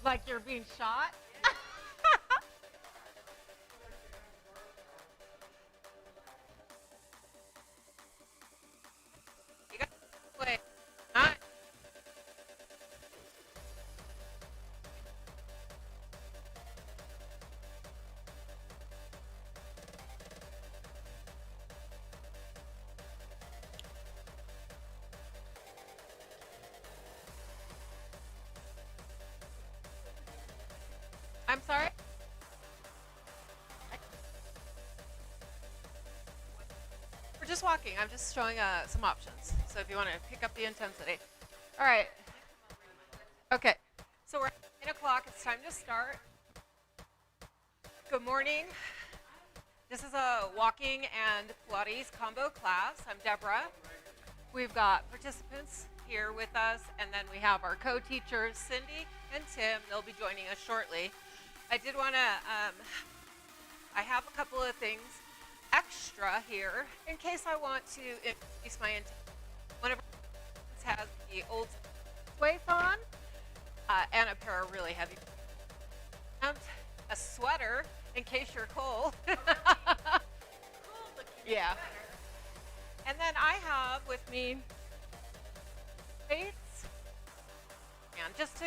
Like you're being shot? You got to wait. Not. I'm sorry? We're just walking. I'm just showing some options. So if you want to pick up the intensity. All right. Okay. So we're at 9 o'clock. It's time to start. Good morning. This is a walking and Pilates combo class. I'm Deborah. We've got participants here with us, and then we have our co-teachers, Cindy and Tim. They'll be joining us shortly. I did want to, I have a couple of things extra here in case I want to increase my intensity. One of our participants has the old waist on and a pair of really heavy and a sweater in case you're cold. Yeah. And then I have with me weights, and just to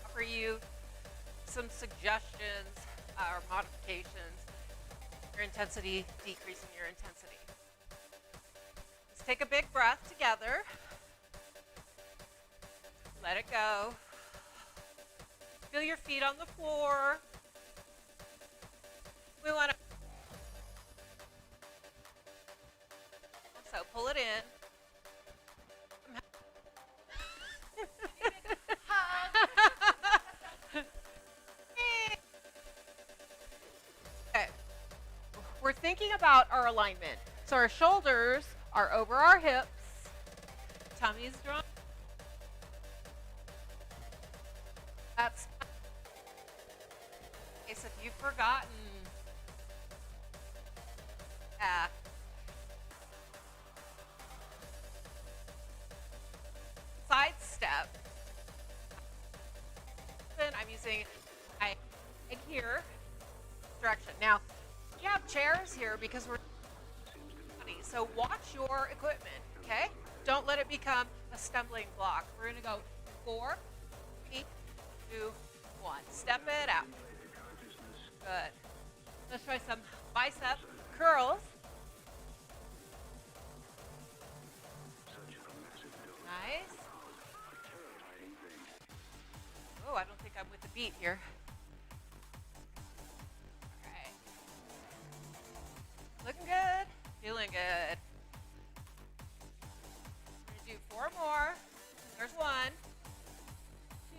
offer you some suggestions or modifications, your intensity, decreasing your intensity. Let's take a big breath together. Let it go. Feel your feet on the floor. We want to pull it in. Okay. We're thinking about our alignment. So our shoulders are over our hips. Tummy's drawn. That's in case if you've forgotten. Yeah. Side step. I'm using my leg here direction. Now, you have chairs here because we're so watch your equipment, okay? Don't let it become a stumbling block. We're gonna go 4, 3, 2, 1. Step it out. Good. Let's try some bicep curls. Nice. Oh, I don't think I'm with the beat here. All right. Looking good. Feeling good. We're going to do 4 more. There's 1, 2,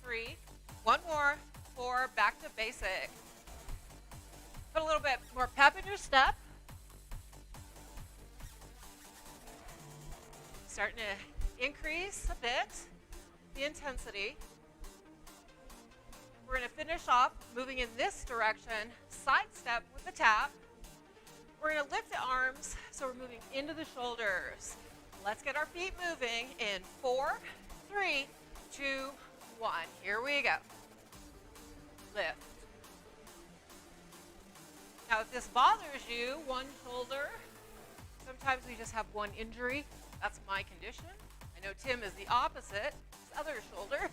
3. 1 more. 4. Back to basic. Put a little bit more pep in your step. Starting to increase a bit the intensity. We're going to finish off moving in this direction, side step with the tap. We're going to lift the arms, so we're moving into the shoulders. Let's get our feet moving in 4, 3, 2, 1. Here we go. Lift. Now, if this bothers you, one shoulder, sometimes we just have one injury. That's my condition. I know Tim is the opposite, his other shoulder.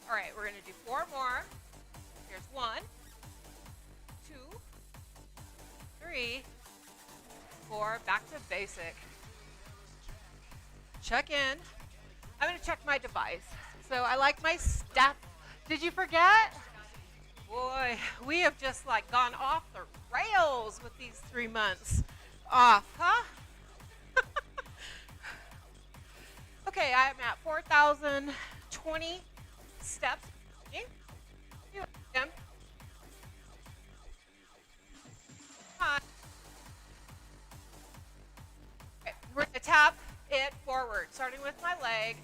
All right, we're going to do 4 more. Here's 1, 2, 3, 4. Back to basic. Check in. I'm going to check my device. So I like my step. Did you forget? Boy, we have just like gone off the rails with these 3 months off, huh? Okay, I'm at 4,020 steps. Okay, we're going to tap it forward, starting with my leg.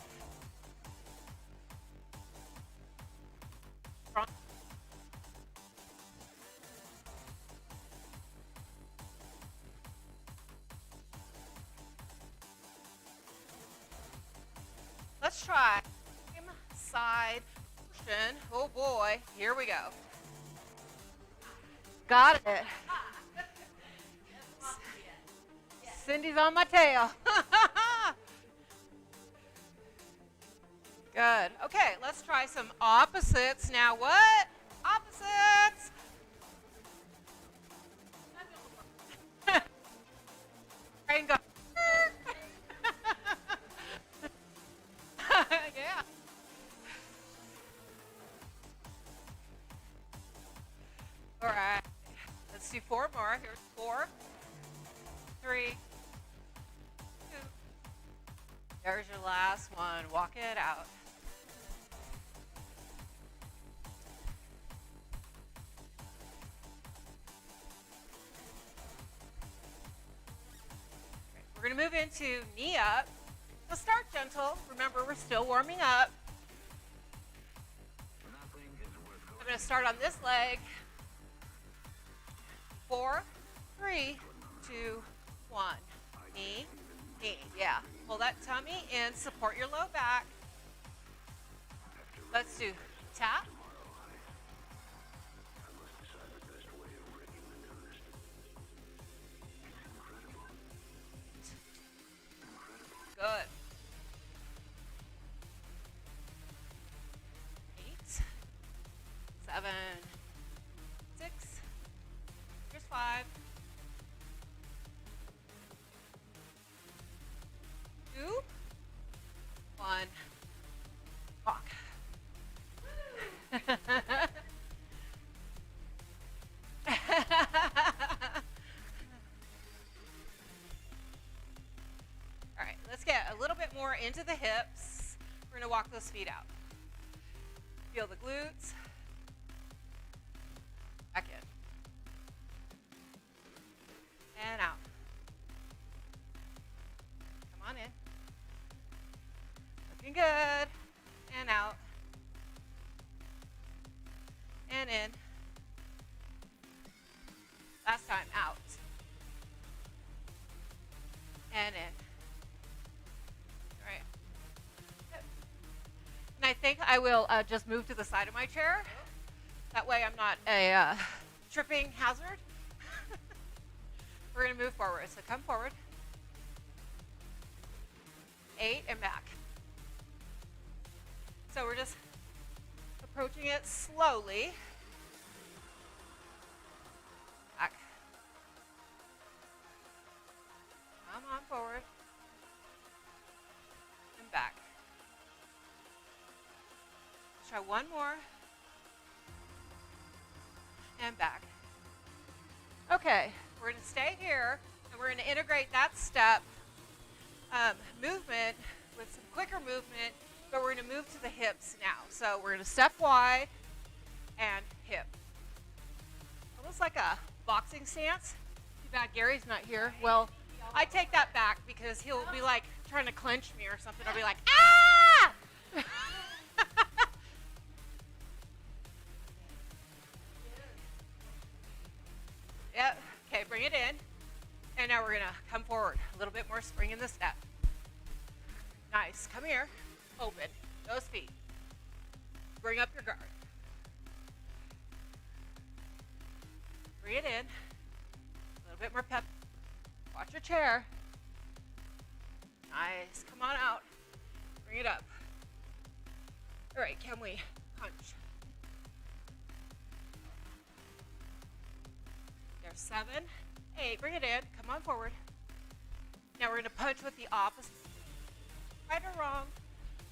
let's try side motion. Oh boy, here we go. Got it. Cindy's on my tail. Good. Okay, let's try some opposites. Now what? Opposites. And go. Yeah. All right. Let's do 4 more. Here's 4, 3, 2. There's your last one. Walk it out. We're going to move into knee up. So start gentle. Remember, we're still warming up. I'm going to start on this leg. 4, 3, 2, 1. Knee, knee. Yeah. Pull that tummy in. Support your low back. Let's do tap. Good. 8, 7, 6. Here's 5. 2, 1. Walk. All right, let's get a little bit more into the hips. We're going to walk those feet out. Feel the glutes. Back in. And out. Come on in. Looking good. And out. And in. Last time, out. And in. All right. Good. And I think I will just move to the side of my chair. That way I'm not a tripping hazard. We're going to move forward. So come forward. 8 and back. So we're just approaching it slowly. Back. Come on forward. And back. Let's try one more. And back. Okay, we're going to stay here, and we're going to integrate that step movement with some quicker movement, but we're going to move to the hips now. So we're going to step wide and hip. Almost like a boxing stance. Too bad Gary's not here. Well, I take that back because he'll be like trying to clench me or something. I'll be like, ah! Yep. Okay, bring it in. And now we're going to come forward. A little bit more spring in the step. Nice. Come here. Open. Those feet. Bring up your guard. Bring it in. A little bit more pep. Watch your chair. Nice. Come on out. Bring it up. All right, can we punch? There's 7, 8. Bring it in. Come on forward. Now we're going to punch with the opposite. Right or wrong.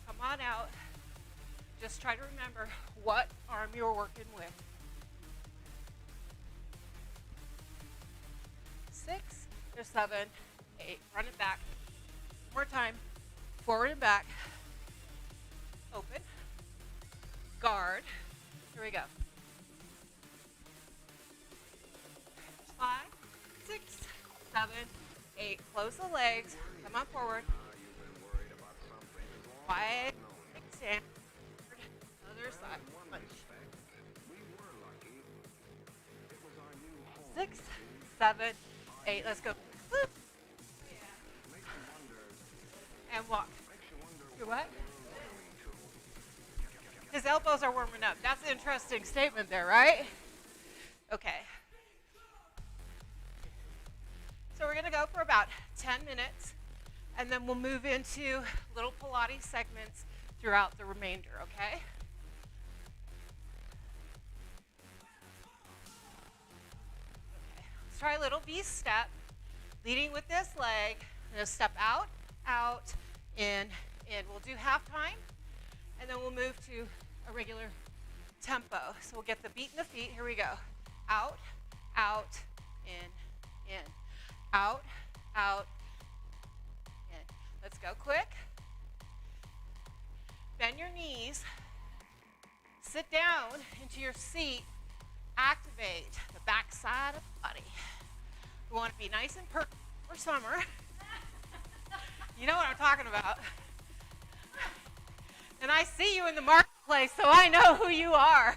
Come on out. Just try to remember what arm you're working with. 6, there's 7, 8. Run it back. One more time. Forward and back. Open. Guard. Here we go. 5, 6, 7, 8. Close the legs. Come on forward. Wide. Stand. Other side. Punch. 6, 7, 8. Let's go. And walk. Do what? elbows are warming up. That's an interesting statement there, right? Okay. So we're going to go for about 10 minutes, and then we'll move into little Pilates segments throughout the remainder, okay? Let's try a little V step, leading with this leg. I'm going to step out, out, in. We'll do half time, and then we'll move to a regular tempo. So we'll get the beat in the feet. Here we go. Out, out, in. Out, out, in. Let's go quick. Bend your knees. Sit down into your seat. Activate the back side of the body. We want to be nice and perfect for summer. You know what I'm talking about. And I see you in the marketplace, so I know who you are.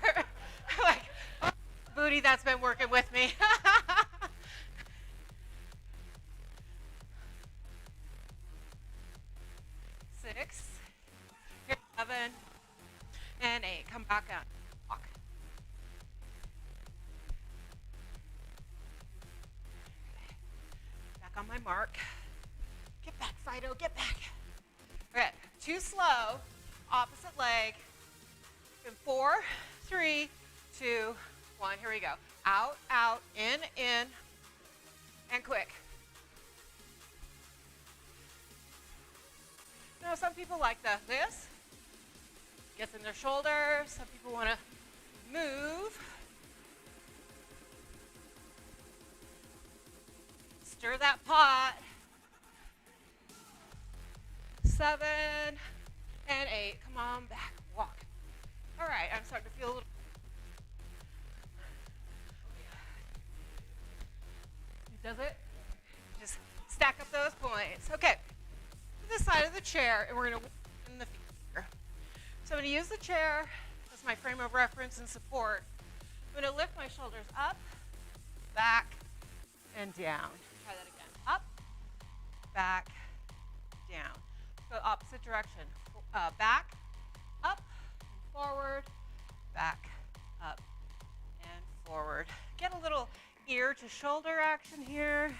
Like, oh, booty that's been working with me. 6, 7, and 8. Come back up. Walk. Back on my mark. Get back, Fido, get back. Okay, too slow. Opposite leg. In 4, 3, 2, 1. Here we go. Out, out, in, and quick. You know, some people like this. Gets in their shoulders. Some people want to move. Stir that pot. 7 and 8. Come on back. Walk. All right, I'm starting to feel a little. Does it? Just stack up those points. Okay. To the side of the chair, and we're going to in the feet. So I'm going to use the chair as my frame of reference and support. I'm going to lift my shoulders up, back, and down. Try that again. Up, back, down. Go opposite direction. Back, up, and forward, back, up, and forward. Get a little ear to shoulder action here.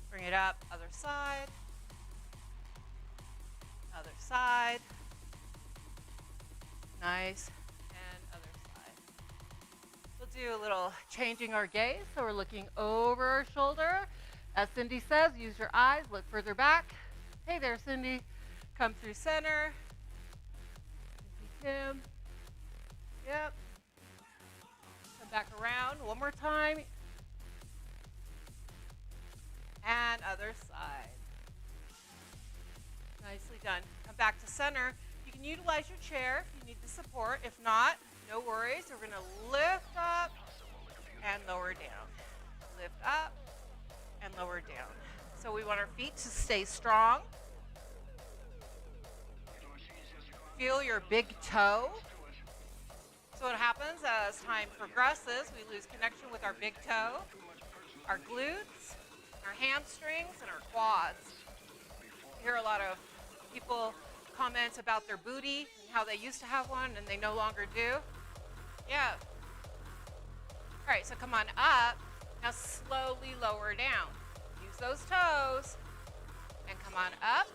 Bring it up, other side, other side. Nice, and other side. We'll do a little changing our gaze, so we're looking over our shoulder. As Cindy says, use your eyes, look further back. Hey there, Cindy. Come through center. Kim. Yep. Come back around one more time. And other side. Nicely done. Come back to center. You can utilize your chair if you need the support. If not, no worries. We're going to lift up and lower down. Lift up and lower down. So we want our feet to stay strong. Feel your big toe. So what happens as time progresses, we lose connection with our big toe, our glutes, our hamstrings, and our quads. You hear a lot of people comment about their booty and how they used to have one and they no longer do. Yeah. All right, so come on up. Now slowly lower down. Use those toes and come on up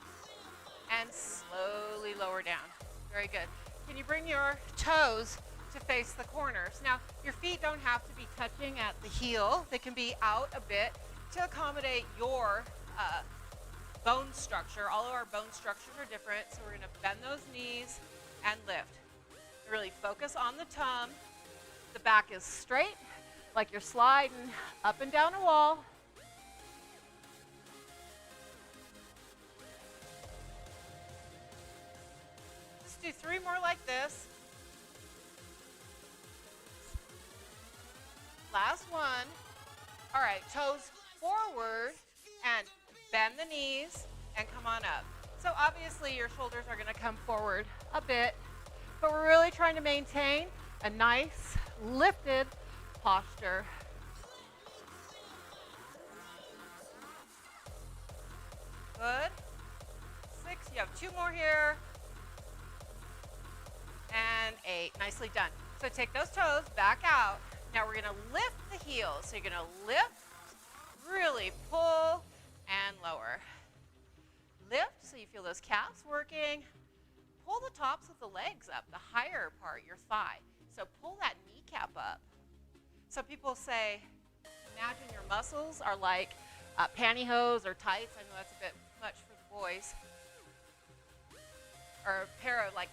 and slowly lower down. Very good. Can you bring your toes to face the corners? Now, your feet don't have to be touching at the heel. They can be out a bit to accommodate your bone structure. All of our bone structures are different, so we're going to bend those knees and lift. Really focus on the tum. The back is straight, like you're sliding up and down a wall. Let's do 3 more like this. Last one. All right, toes forward and bend the knees and come on up. So obviously your shoulders are going to come forward a bit, but we're really trying to maintain a nice lifted posture. Good. 6, you have 2 more here. and 8. Nicely done. So take those toes back out. Now we're gonna lift the heels. So you're gonna lift, really pull, and lower. Lift so you feel those calves working. Pull the tops of the legs up, the higher part, your thigh. So pull that kneecap up. Some people say, imagine your muscles are like pantyhose or tights. I know that's a bit much for the boys. Or a pair of like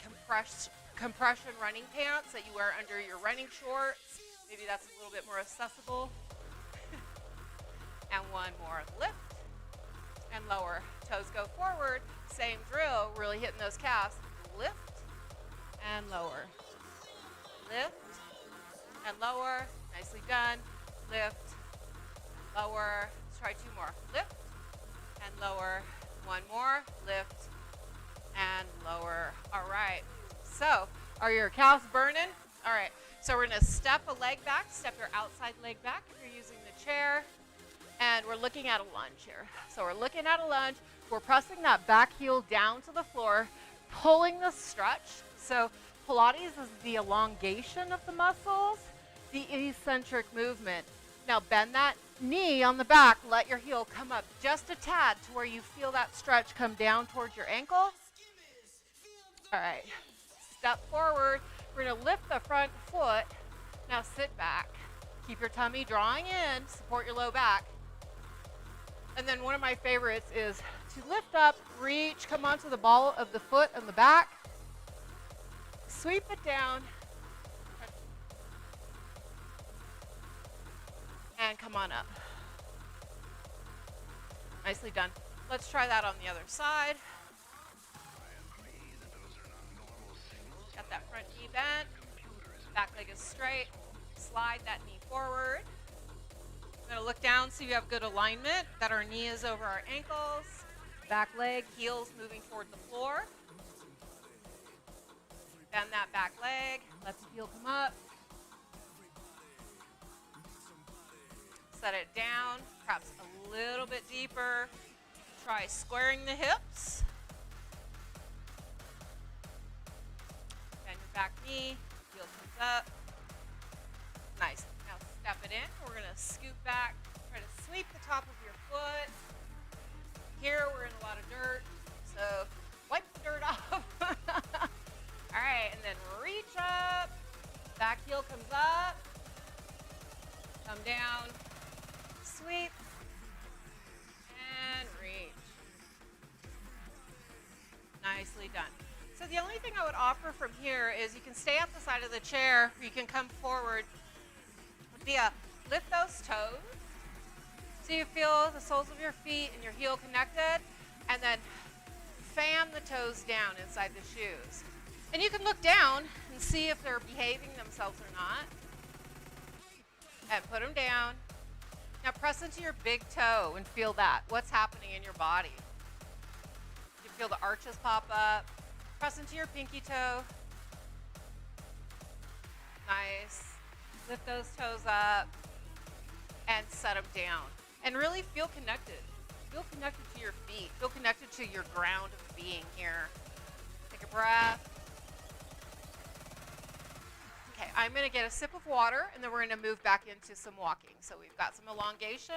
compression running pants that you wear under your running shorts. Maybe that's a little bit more accessible. And one more, lift and lower. Toes go forward, same drill, really hitting those calves. Lift and lower. Lift and lower, nicely done. Lift, lower, let's try 2 more. Lift and lower, 1 more, lift and lower. All right, so are your calves burning? All right, so we're gonna step a leg back, step your outside leg back if you're using the chair, and we're looking at a lunge here. So we're looking at a lunge, we're pressing that back heel down to the floor, pulling the stretch. So Pilates is the elongation of the muscles, the eccentric movement. Now bend that knee on the back, let your heel come up just a tad to where you feel that stretch come down towards your ankle. All right, step forward. We're gonna lift the front foot. Now sit back. Keep your tummy drawing in, support your low back. And then one of my favorites is to lift up, reach, come onto the ball of the foot on the back, sweep it down, and come on up. Nicely done. Let's try that on the other side. Got that front knee bent, back leg is straight, slide that knee forward. We're gonna look down so you have good alignment, that our knee is over our ankles, back leg, heels moving toward the floor. Bend that back leg, let the heel come up. Set it down, perhaps a little bit deeper. Try squaring the hips. Bend your back knee, heel comes up. Nice. Now step it in. We're going to scoot back, try to sweep the top of your foot. Here we're in a lot of dirt, so wipe the dirt off. All right, and then reach up. Back heel comes up. Come down. Sweep. And reach. Nicely done. So the only thing I would offer from here is you can stay at the side of the chair, or you can come forward. Lift those toes so you feel the soles of your feet and your heel connected, and then fan the toes down inside the shoes. And you can look down and see if they're behaving themselves or not. And put them down. Now press into your big toe and feel that. What's happening in your body? You feel the arches pop up. Press into your pinky toe. Nice. Lift those toes up and set them down. And really feel connected. Feel connected to your feet. Feel connected to your ground of being here. Take a breath. Okay, I'm going to get a sip of water, and then we're going to move back into some walking. So we've got some elongation.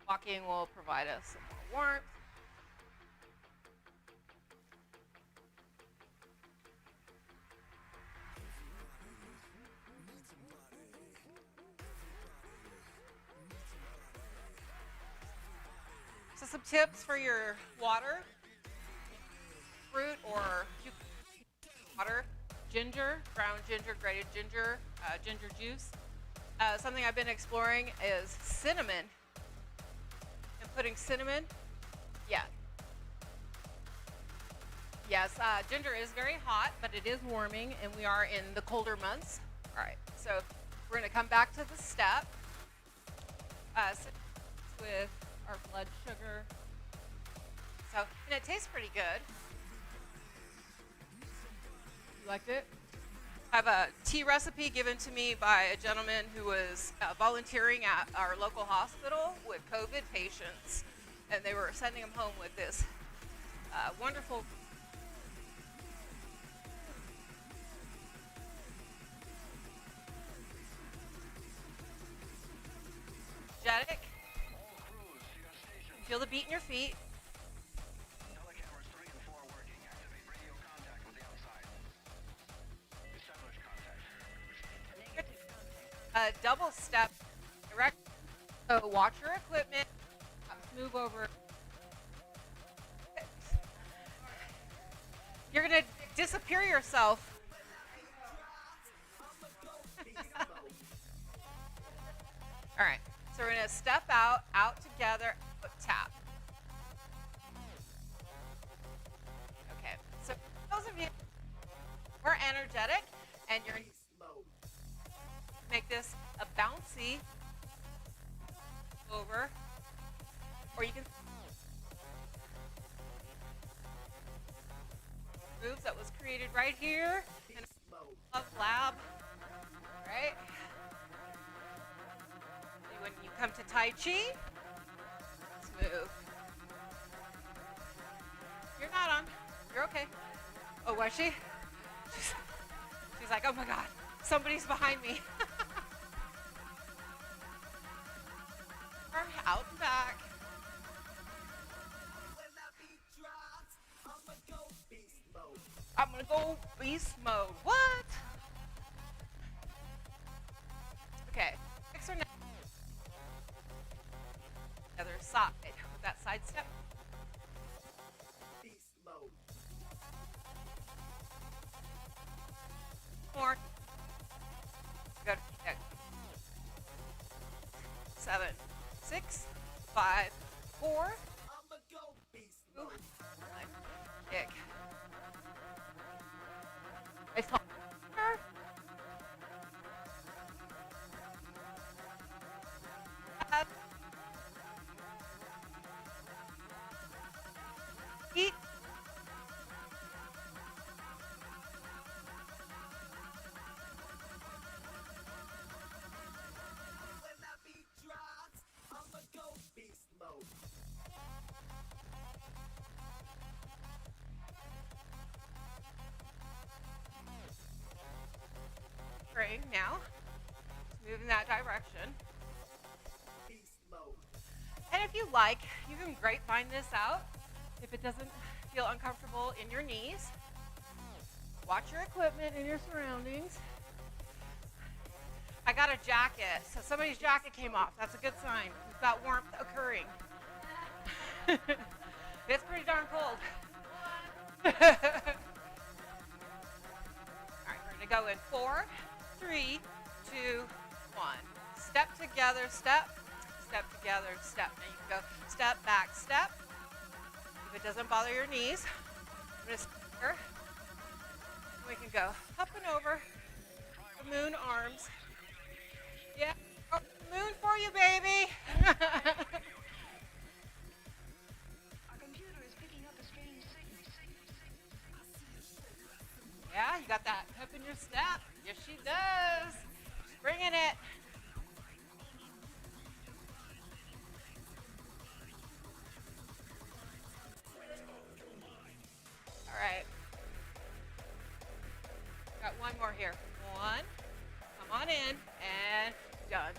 Walking will provide us some more warmth. So some tips for your water, fruit or water, ginger, ground ginger, grated ginger, ginger juice. Something I've been exploring is cinnamon. And putting cinnamon, yeah. Yes, ginger is very hot, but it is warming, and we are in the colder months. All right, so we're gonna come back to the step. With our blood sugar. So, and it tastes pretty good. You liked it? I have a tea recipe given to me by a gentleman who was volunteering at our local hospital with COVID patients, and they were sending them home with this wonderful energetic. Feel the beat in your feet. Double step direct. So watch your equipment. Move over. You're gonna disappear yourself. All right. So we're gonna step out together, tap. Okay. So those of you who are energetic and you're make this a bouncy over, or you can moves that was created right here in a lab, right? When you come to Tai Chi, let's move. You're not on. You're okay. Oh, was she? She's like, oh my God, somebody's behind me. Arm out and back. I'm gonna go beast mode. What? Okay. Six or nine. Other side. With that side step. Beast mode. More. Go to 7, 6, 5, 4. Ooh. Kick. I saw her. Eat. Now, move in that direction. And if you like, you can grapevine this out. If it doesn't feel uncomfortable in your knees, watch your equipment and your surroundings. I got a jacket, so somebody's jacket came off. That's a good sign. We've got warmth occurring. It's pretty darn cold. All right, we're gonna go in 4, 3, 2, 1. Step together, step together, step. Now you can go step, back, step. If it doesn't bother your knees, I'm going to step here. We can go up and over. The moon arms. Yeah, moon for you, baby. Our computer is picking up a strange signal. Yeah, you got that pep in your step. Yes, she does. She's bringing it. All right. Got one more here. One. Come on in. And done.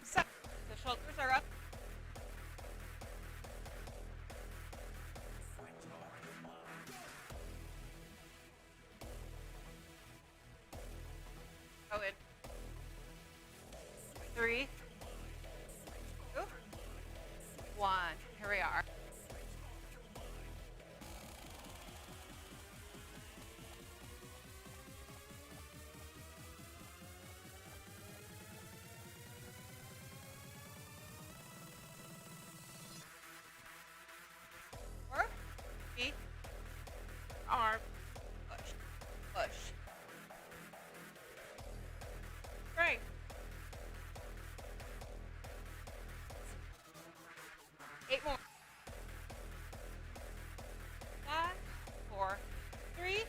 So, the shoulders are up. Go in. 3, 2, 1. Here we are. Feet, arm, push, push. Strength. Eight more. 5, 4, 3,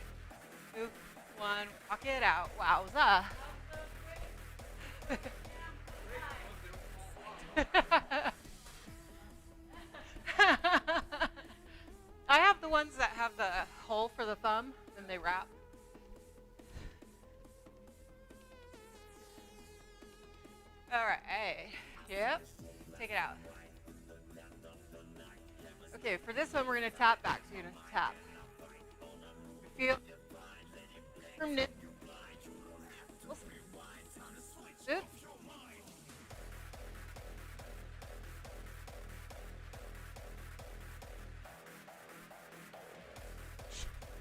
2, 1. Walk it out. Wowza. ones that have the hole for the thumb, then they wrap. All right. Hey. Yep. Take it out. Okay, for this one, we're going to tap back. So you're going to tap. Feel. Good.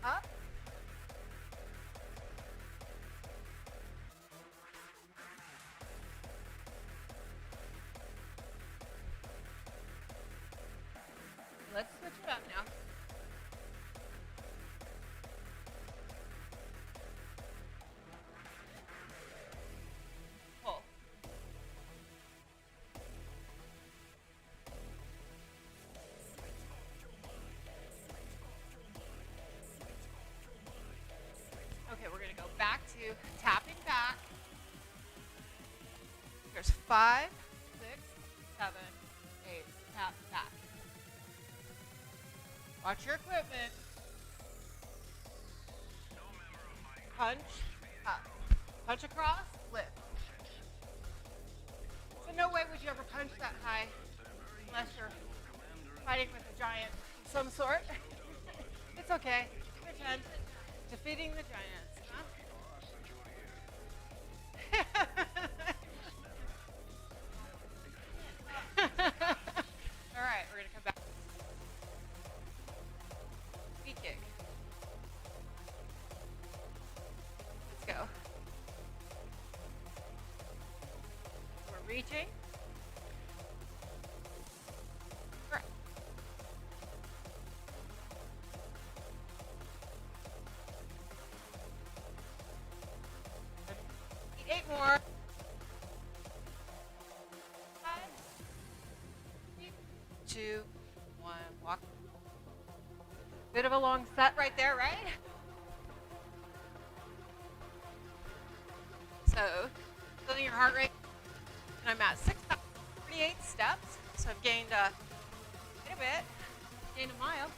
Up. Let's switch it up now. Pull. Okay, we're going to go back to tapping back. There's 5, 6, 7, 8. Tap back. Watch your equipment. Punch up. Punch across, lift. So no way would you ever punch that high unless you're fighting with a giant of some sort. It's okay. Pretend. Defeating the giants. Huh? All right, we're going to come back. Feet kick. Let's go. We're reaching. Correct. Need 8 more. 5, 3, 2, 1. Walk. Bit of a long set right there, right? So, building your heart rate. And I'm at 6,048 steps. So I've gained quite a bit. Gained a mile.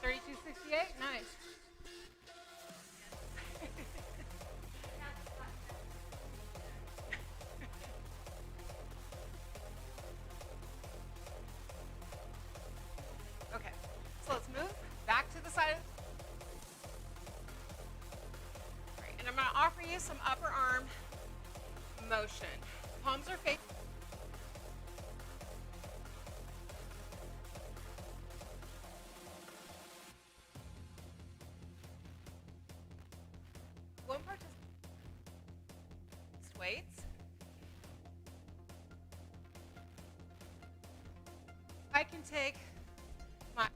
$32.68. Nice. Okay, so let's move back to the side. Right, and I'm going to offer you some upper arm motion. Palms are facing. One participant weights. I can take my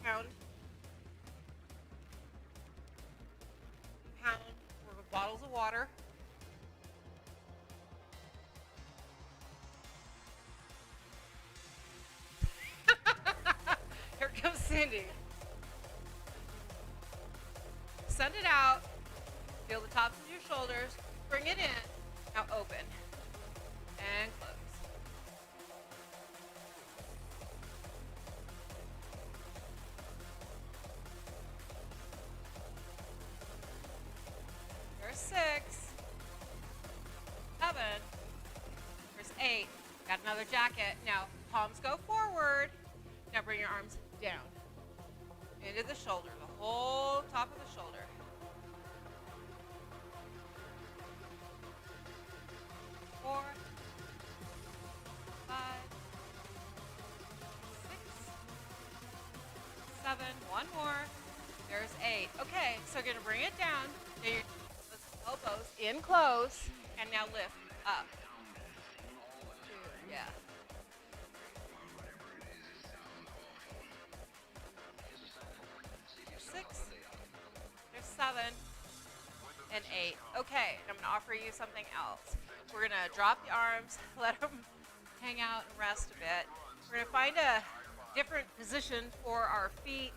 pound for bottles of water. Here comes Cindy. Send it out. Feel the tops of your shoulders. Bring it in. Now open and close. There's 6, 7, there's 8. Got another jacket. Now palms go forward. Now bring your arms down into the shoulder, the whole top of the shoulder. 4, 5, 6, 7. One more. There's 8. Okay, so you're gonna bring it down. Now your elbows in close, and now lift up. 2, yeah. 6, there's 7, and 8. Okay, I'm gonna offer you something else. We're gonna drop the arms, let them hang out and rest a bit. We're gonna find a different position for our feet.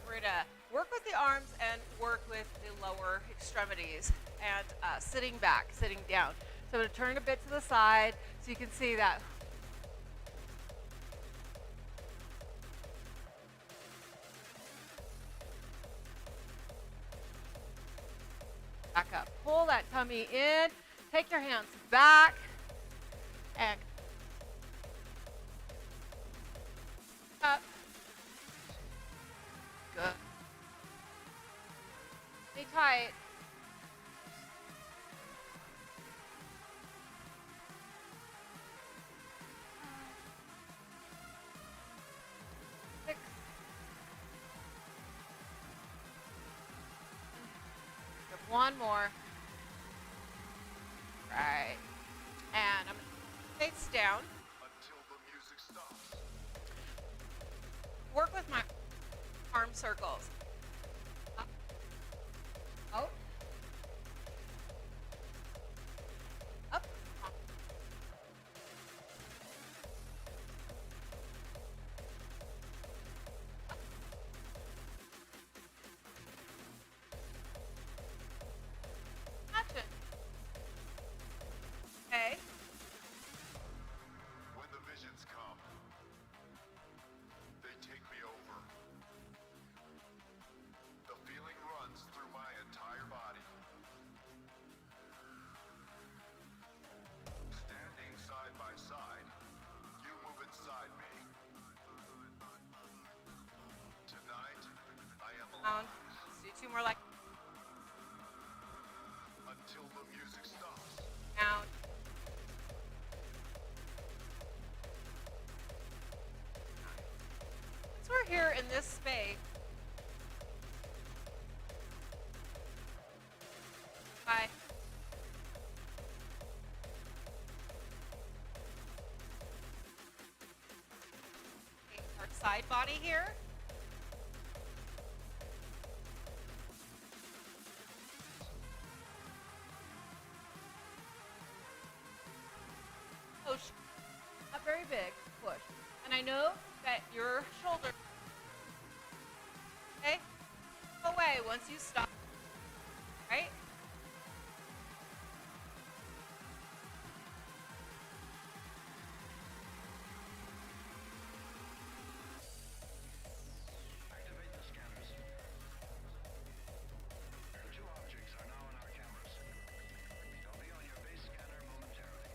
We're gonna work with the arms and work with the lower extremities and sitting back, sitting down. So I'm gonna turn a bit to the side so you can see that pull that tummy in. Take your hands back and up. Good. Stay tight. 6. One more. Right. And I'm going to face down. Until the music stops. Work with my arm circles. Up. Out. Up. Action. Okay. When the visions come, they take me over. The feeling runs through my entire body. Standing side by side, you move inside me. Tonight, I am alone. Let's do 2 more like until the music stops. Down. Once we're here in this space, bye. Our side body here. Push. Not very big. Push. And I know that your shoulder, okay, go away once you stop. Right? Activate the scanners. The 2 objects are now on our cameras. They'll be on your base scanner momentarily.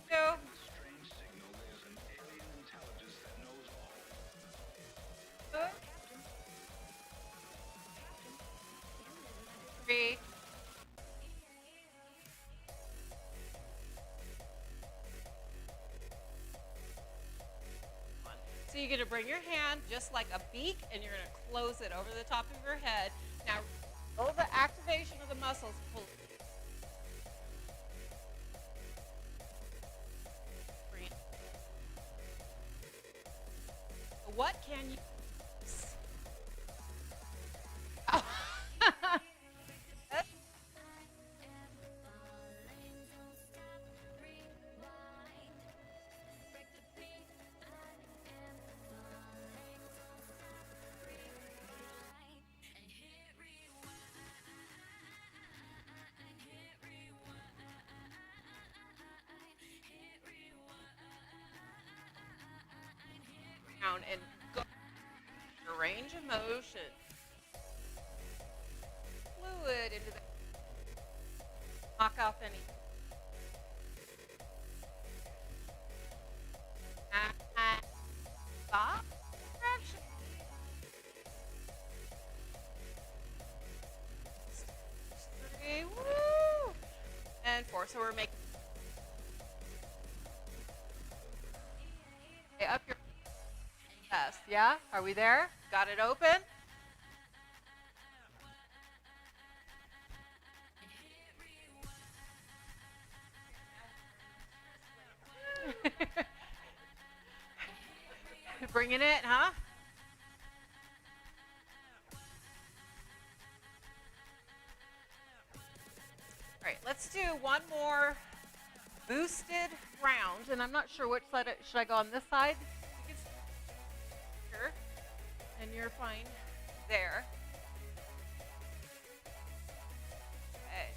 2. This strange signal is an alien intelligence that knows all. 3. So you're going to bring your hand just like a beak and you're going to close it over the top of your head. Now, all the activation of the muscles. Pull. Breathe. What can you? Oh. Down and go your range of motion. Fluid into the knock off any. Stop. Action. 3. Woo. And 4. So we're making. Okay, up your. Yes, yeah? Are we there? Got it open? Bringing it, huh? All right, let's do one more boosted round. And I'm not sure which side. Should I go on this side? Here. And you're fine there. Okay.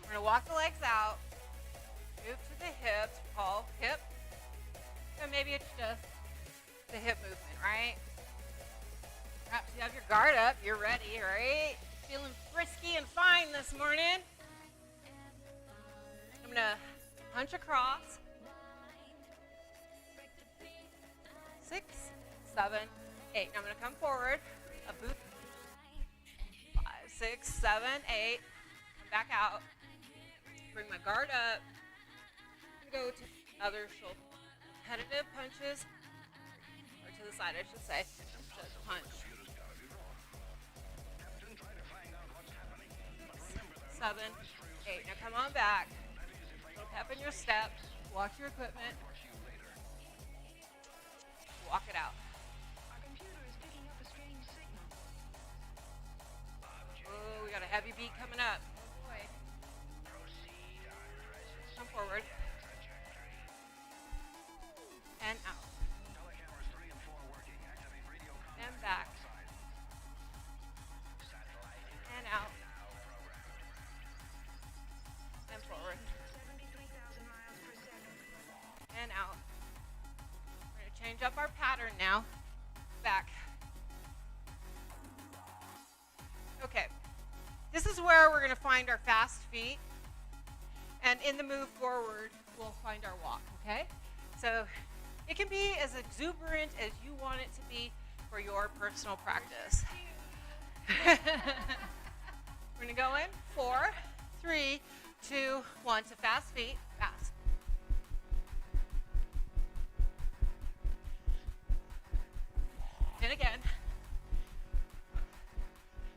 We're going to walk the legs out. Move to the hips. All hip. And maybe it's just the hip movement, right? Perhaps you have your guard up, you're ready, right? Feeling frisky and fine this morning. I'm gonna punch across. 6, 7, 8. Now I'm gonna come forward. A boot. 5, 6, 7, 8. Come back out. Bring my guard up. I'm gonna go to the other shoulder. Repetitive punches, or to the side, I should say. Just punch. 7, 8. Now come on back. Little pep in your step. Watch your equipment. Walk it out. Oh, we got a heavy beat coming up. Oh boy. Come forward. And out. And back. And out. And forward. And out. We're going to change up our pattern now. Back. Okay. This is where we're going to find our fast feet. And in the move forward, we'll find our walk, okay? So it can be as exuberant as you want it to be for your personal practice. We're going to go in 4, 3, 2, 1 to fast feet. Fast. And again.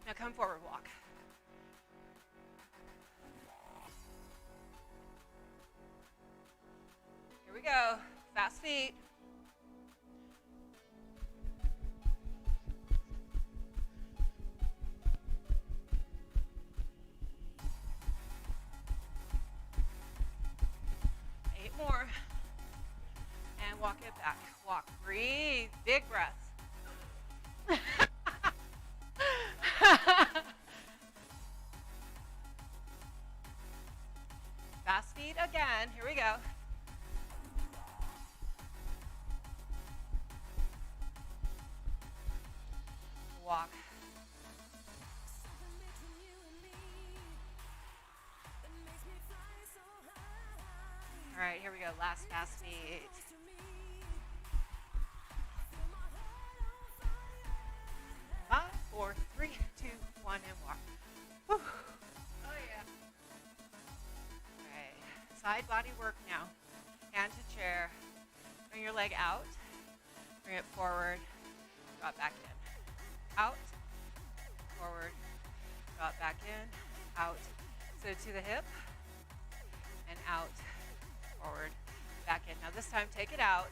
Now come forward, walk. Here we go. Fast feet. More. And walk it back. Walk. Breathe. Big breaths. Fast feet again. Here we go. Walk. All right, here we go. Last fast feet. 5, 4, 3, 2, 1, and walk. Whew. Oh yeah. All right, side body work now. Hand to chair. Bring your leg out. Bring it forward. Drop back in. Out. Forward. Drop back in. Out. So to the hip. And out. Forward, back in. Now this time, take it out.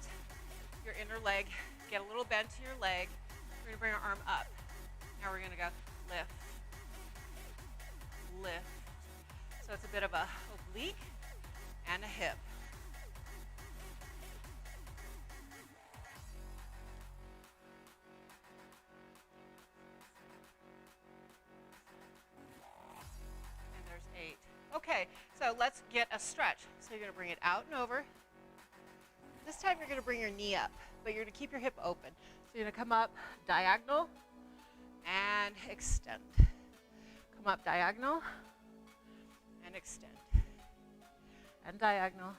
Your inner leg, get a little bend to your leg. We're gonna bring our arm up. Now we're gonna go lift, lift. So it's a bit of a oblique and a hip. And there's 8. Okay, so let's get a stretch. So you're gonna bring it out and over. This time you're gonna bring your knee up, but you're gonna keep your hip open. So you're gonna come up diagonal and extend. Come up diagonal and extend. And diagonal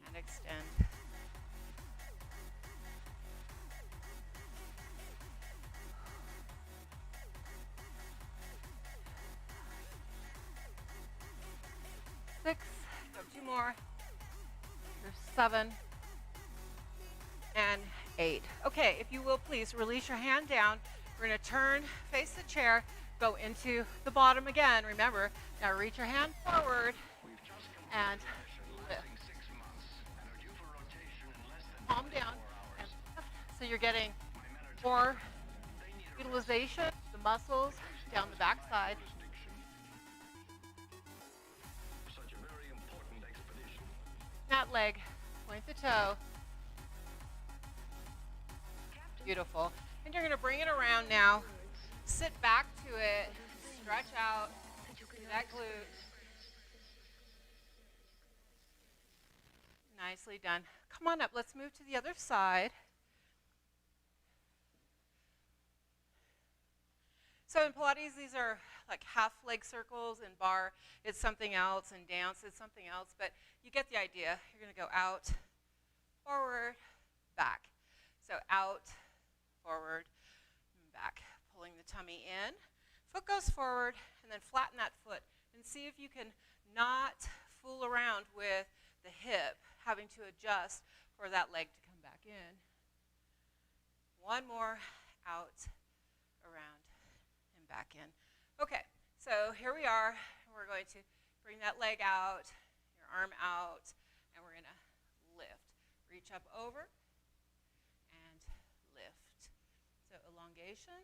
and extend. Six, go 2 more. There's 7 and 8. Okay, if you will please release your hand down. We're gonna turn, face the chair, go into the bottom again. Remember, now reach your hand forward and lift. Palm down. And lift. So you're getting more utilization, the muscles down the back side. That leg, point the toe. Beautiful. And you're gonna bring it around now. Sit back to it, stretch out that glute. Nicely done. Come on up, let's move to the other side. So in Pilates, these are like half leg circles. In bar, it's something else. In dance, it's something else. But you get the idea. You're going to go out, forward, back. So out, forward, and back. Pulling the tummy in. Foot goes forward, and then flatten that foot. And see if you can not fool around with the hip, having to adjust for that leg to come back in. One more, out, around, and back in. Okay, so here we are. We're going to bring that leg out, your arm out, and we're going to lift. Reach up over and lift. So elongation.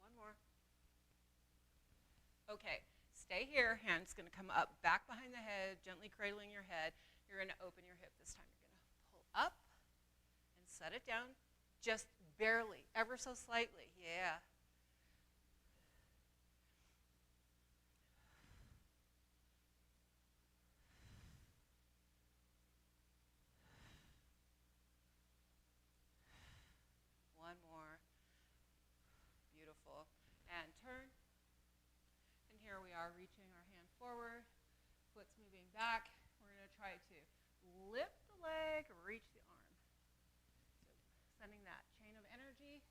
One more. Okay, stay here. Hand's going to come up, back behind the head, gently cradling your head. You're going to open your hip this time. You're going to pull up and set it down just barely, ever so slightly. Yeah. One more. Beautiful. And turn. And here we are reaching our hand forward. Foot's moving back. We're going to try to lift the leg, reach the arm. So sending that chain of energy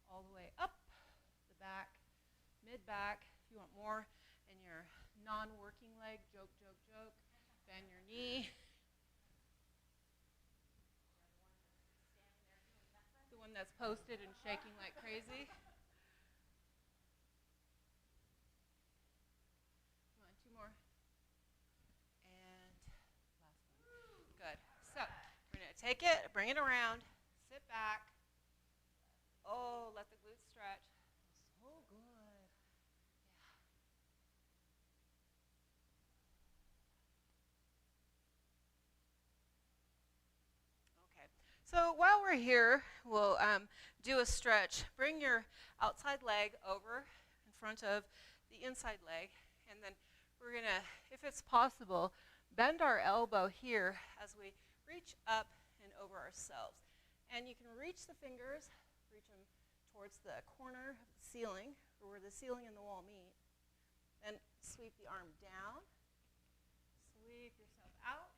all the way up the back, mid-back. If you want more in your non-working leg, joke, joke, joke. Bend your knee. The one that's posted and shaking like crazy. Come on, two more. And last one. Good. So we're going to take it, bring it around, sit back. Oh, let the glutes stretch. So good. Yeah. Okay. So while we're here, we'll do a stretch. Bring your outside leg over in front of the inside leg. And then we're going to, if it's possible, bend our elbow here as we reach up and over ourselves. And you can reach the fingers, reach them towards the corner of the ceiling, or where the ceiling and the wall meet. Then sweep the arm down, sweep yourself out,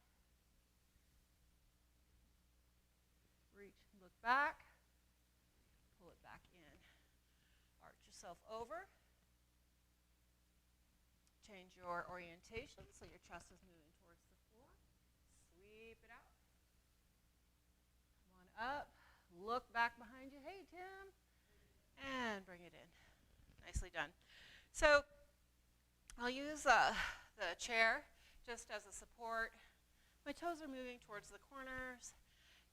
reach, look back, pull it back in. Arch yourself over. Change your orientation so your chest is moving towards the floor. Sweep it out. Come on up. Look back behind you. Hey, Tim. And bring it in. Nicely done. So I'll use the chair just as a support. My toes are moving towards the corners.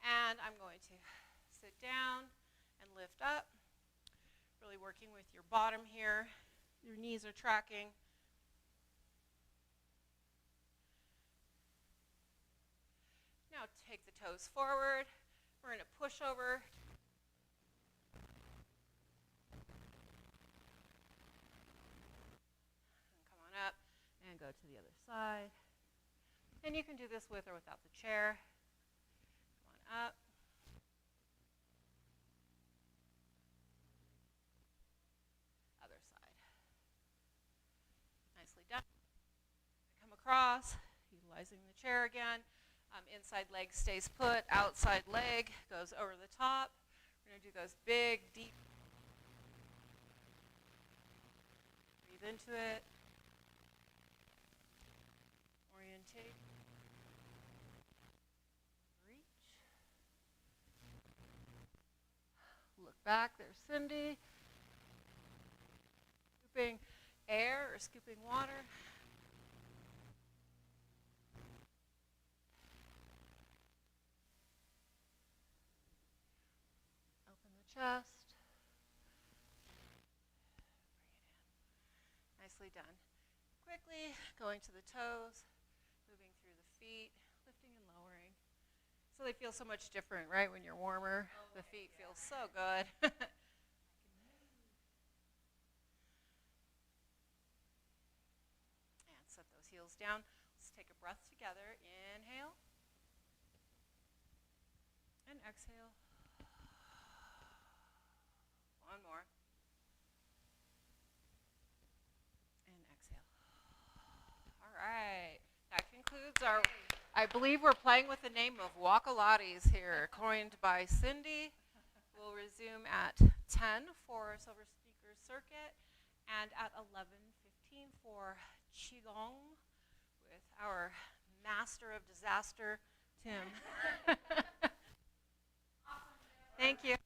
And I'm going to sit down and lift up. Really working with your bottom here. Your knees are tracking. Now take the toes forward. We're going to push over. And come on up and go to the other side. And you can do this with or without the chair. Come on up. Other side. Nicely done. Come across, utilizing the chair again. Inside leg stays put, outside leg goes over the top. We're going to do those big, deep. Breathe into it. Orientate. Reach. Look back, there's Cindy. Scooping air or scooping water. Chest. Bring it in. Nicely done. Quickly going to the toes, moving through the feet, lifting and lowering. So they feel so much different, right? When you're warmer, the feet feel so good. And down. Let's take a breath together. Inhale and exhale. One more. And exhale. All right. That concludes our, I believe we're playing with the name of Walk-a-Lattes here, coined by Cindy. We'll resume at 10 for Silver Sneaker Circuit and at 11:15 for Qigong with our master of disaster, Tim. Thank you.